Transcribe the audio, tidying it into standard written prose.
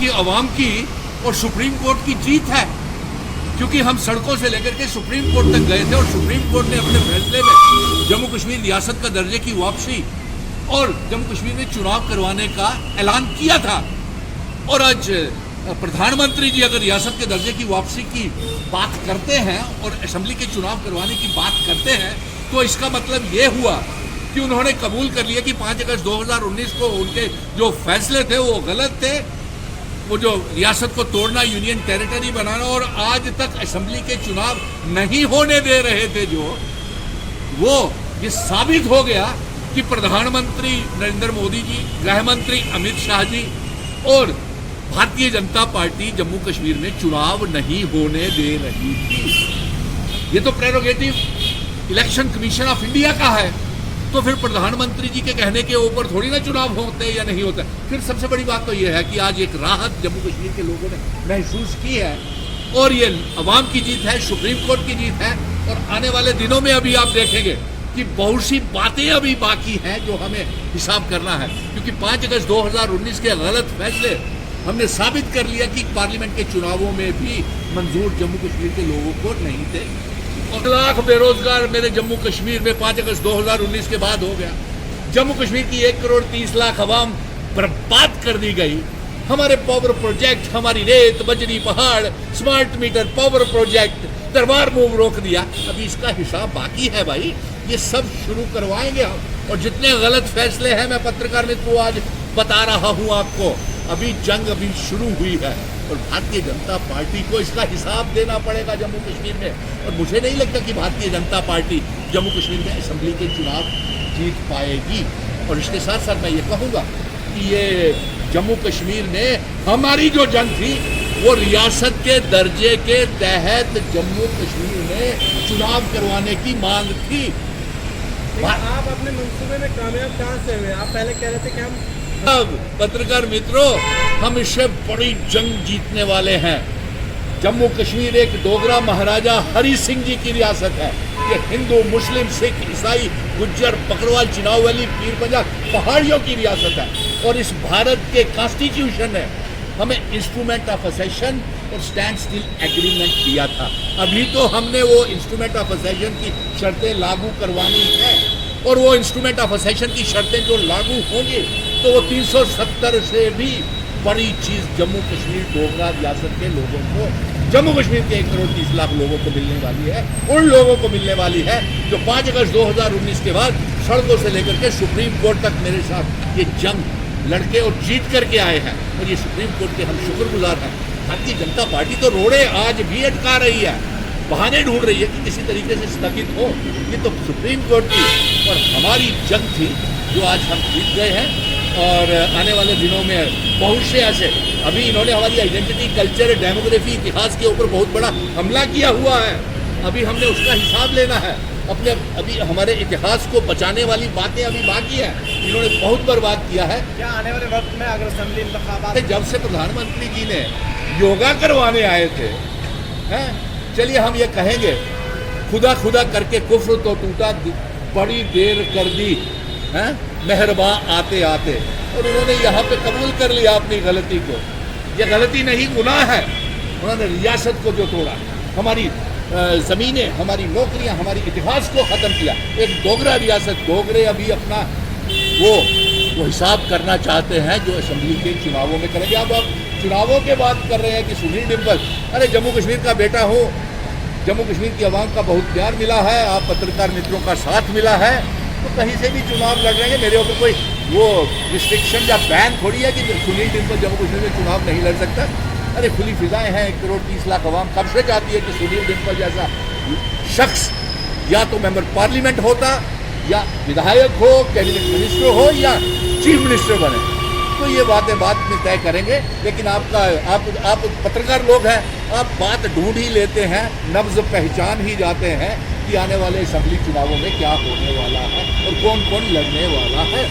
की आवाम की और सुप्रीम कोर्ट की जीत है, क्योंकि हम सड़कों से लेकर के सुप्रीम कोर्ट तक गए थे और सुप्रीम कोर्ट ने अपने फैसले में जम्मू कश्मीर रियासत का दर्जे की वापसी और जम्मू कश्मीर में चुनाव करवाने का ऐलान किया था। और आज प्रधानमंत्री जी अगर रियासत के दर्जे की वापसी की बात करते हैं और असेंबली के चुनाव करवाने की बात करते हैं, तो इसका मतलब ये हुआ कि उन्होंने कबूल कर लिया कि 5 अगस्त 2019 को उनके जो फैसले थे वो गलत थे, वो जो रियासत को तोड़ना, यूनियन टेरिटरी बनाना और आज तक असेंबली के चुनाव नहीं होने दे रहे थे जो, वो ये साबित हो गया कि प्रधानमंत्री नरेंद्र मोदी जी, गृह मंत्री अमित शाह जी और भारतीय जनता पार्टी जम्मू कश्मीर में चुनाव नहीं होने दे रही थी। ये तो prerogative election commission of India का है, तो फिर प्रधानमंत्री जी के कहने के ऊपर थोड़ी ना चुनाव होते या नहीं होते। फिर सबसे बड़ी बात तो ये है कि आज एक राहत जम्मू कश्मीर के लोगों ने महसूस की है और ये अवाम की जीत है, सुप्रीम कोर्ट की जीत है। और आने वाले दिनों में अभी आप देखेंगे कि बहुत सी बातें अभी बाकी हैं जो हमें हिसाब करना है, क्योंकि 5 अगस्त 2019 के गलत फैसले हमने साबित कर लिया कि पार्लियामेंट के चुनावों में भी मंजूर जम्मू कश्मीर के लोगों को नहीं थे। और लाख बेरोजगार मेरे जम्मू कश्मीर में 5 अगस्त 2019 के बाद हो गया। जम्मू कश्मीर की 1 करोड़ 30 लाख आवाम बर्बाद कर दी गई। हमारे पावर प्रोजेक्ट, हमारी रेत, बजरी, पहाड़, स्मार्ट मीटर, पावर प्रोजेक्ट, दरबार मूव रोक दिया। अभी इसका हिसाब बाकी है भाई, ये सब शुरू करवाएंगे हम। और जितने गलत फैसले हैं, मैं पत्रकार मित्रों आज बता रहा हूँ आपको, अभी जंग अभी शुरू हुई है और भारतीय जनता पार्टी को इसका हिसाब देना पड़ेगा जम्मू कश्मीर में। और मुझे नहीं लगता कि भारतीय जनता पार्टी जम्मू कश्मीर में असेंबली के चुनाव जीत पाएगी। और इसके साथ साथ मैं ये कहूँगा कि ये जम्मू कश्मीर में हमारी जो जंग थी वो रियासत के दर्जे के तहत जम्मू कश्मीर में चुनाव करवाने की मांग थी। आप अपने मंसूबे में कामयाब कहाँ से हुए? आप पहले कह रहे थे कि हम अब पत्रकार मित्रों, हम इससे बड़ी जंग जीतने वाले हैं। जम्मू कश्मीर एक डोगरा महाराजा हरि सिंह जी की रियासत है। ये हिंदू, मुस्लिम, सिख, ईसाई, गुज्जर, बकरवाल, चिनावली, पीर पंजाब पहाड़ियों की रियासत है। और इस भारत के कॉन्स्टिट्यूशन ने हमें इंस्ट्रूमेंट ऑफ असेशन और स्टैंड स्टिल एग्रीमेंट दिया था। अभी तो हमने वो इंस्ट्रूमेंट ऑफ असेशन की शर्तें लागू करवानी है और वो इंस्ट्रूमेंट ऑफ असेशन की शर्तें जो लागू होंगी तो वो 370 से भी बड़ी चीज़ जम्मू कश्मीर डोगरा रियासत के लोगों को, जम्मू कश्मीर के 1 करोड़ 30 लाख लोगों को मिलने वाली है। उन लोगों को मिलने वाली है जो 5 अगस्त 2019 के बाद सड़कों से लेकर के सुप्रीम कोर्ट तक मेरे साथ ये जंग लड़के और जीत करके आए हैं। और ये सुप्रीम कोर्ट के हम शुक्रगुजार हैं। भारतीय जनता पार्टी तो रोड़े आज भी अटका रही है, बहाने ढूंढ रही है कि किसी तरीके से स्थगित हो। ये तो सुप्रीम कोर्ट की और हमारी जंग थी जो आज हम जीत गए हैं। और आने वाले दिनों में बहुत से ऐसे, अभी इन्होंने हमारी आइडेंटिटी, कल्चर, डेमोग्राफी, इतिहास के ऊपर बहुत बड़ा हमला किया हुआ है। अभी हमने उसका हिसाब लेना है। अपने अभी हमारे इतिहास को बचाने वाली बातें अभी बाकी है। इन्होंने बहुत बर्बाद किया है। क्या आने वाले वक्त में अगर असेंबली इंतखाबात जब से प्रधानमंत्री जी ने योगा करवाने आए थे, हैं, चलिए हम ये कहेंगे, खुदा खुदा करके कुफ्र तो टूटा, बड़ी देर कर दी हैं मेहरबां आते आते। और उन्होंने यहाँ पे कबूल कर लिया अपनी गलती को। ये गलती नहीं, गुनाह है। उन्होंने रियासत को जो तोड़ा, हमारी ज़मीनें, हमारी नौकरियां, हमारी इतिहास को ख़त्म किया। एक डोगरा रियासत, डोगरे अभी अपना वो हिसाब करना चाहते हैं जो असेंबली के चुनावों में करेंगे। अब आप चुनावों के बात कर रहे हैं कि सुनील डिम्पल, अरे जम्मू कश्मीर का बेटा हूँ, जम्मू कश्मीर की आवाम का बहुत प्यार मिला है, आप पत्रकार मित्रों का साथ मिला है, तो कहीं से भी चुनाव लड़ रहे हैं। मेरे ऊपर कोई वो रिस्ट्रिक्शन या बैन थोड़ी है कि सुनील डिम्पल जम्मू कश्मीर में चुनाव नहीं लड़ सकता। अरे खुली फिजाएं हैं, 1 करोड़ 30 लाख आवाम कब से चाहती है कि सुनील डिम्पल जैसा शख्स या तो मेंबर पार्लियामेंट होता, या विधायक हो, कैबिनेट मिनिस्टर हो, या चीफ मिनिस्टर बने। तो ये बातें बाद में तय करेंगे। लेकिन आप पत्रकार लोग हैं, आप बात ढूंढ ही लेते हैं, नब्ज पहचान ही जाते हैं कि आने वाले असेंबली चुनावों में क्या होने वाला है और कौन कौन लड़ने वाला है।